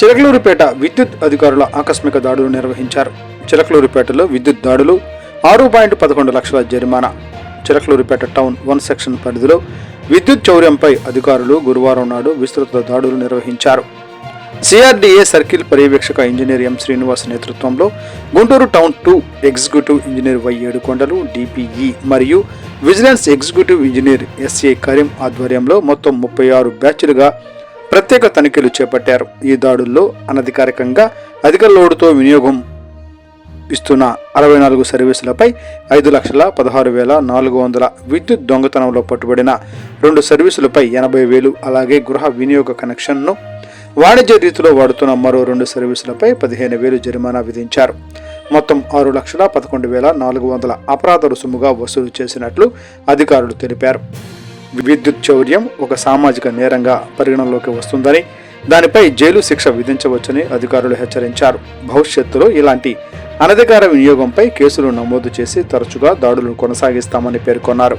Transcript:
చిలకలూరిపేట విద్యుత్ అధికారుల ఆకస్మిక దాడులు నిర్వహించారు. చిలకలూరిపేటలో విద్యుత్ దాడులు, 6.11 లక్షల జరిమానా. చిలకలూరిపేట టౌన్ 1 సెక్షన్ పరిధిలో విద్యుత్ చౌర్యంపై అధికారులు గురువారం నాడు విస్తృత దాడులు నిర్వహించారు. సిఆర్డీఏ సర్కిల్ పర్యవేక్షక ఇంజనీర్ ఎం శ్రీనివాస్ నేతృత్వంలో Guntur town 2 executive engineer Y Edukondalu, DPE మరియు vigilance executive engineer SA Karim ఆధ్వర్యంలో మొత్తం 36 బ్యాచ్లుగా ప్రత్యేక తనిఖీలు చేపట్టారు. ఈ దాడుల్లో అనధికారికంగా అధిక లోడుతో వినియోగం ఇస్తున్న 64 సర్వీసులపై 5,16,400 విద్యుత్ దొంగతనంలో పట్టుబడిన 2 సర్వీసులపై 80,000, అలాగే గృహ వినియోగ కనెక్షన్ను వాణిజ్య రీతిలో వాడుతున్న మరో 2 సర్వీసులపై 15,000 జరిమానా విధించారు. మొత్తం 6,11,400 అపరాధ రుసుముగా వసూలు చేసినట్లు అధికారులు తెలిపారు. విద్యుత్ చౌర్యం ఒక సామాజిక నేరంగా పరిగణనలోకి వస్తుందని, దానిపై జైలు శిక్ష విధించవచ్చని అధికారులు హెచ్చరించారు. భవిష్యత్తులో ఇలాంటి అనధికార వినియోగంపై కేసులు నమోదు చేసి తరచుగా దాడులు కొనసాగిస్తామని పేర్కొన్నారు.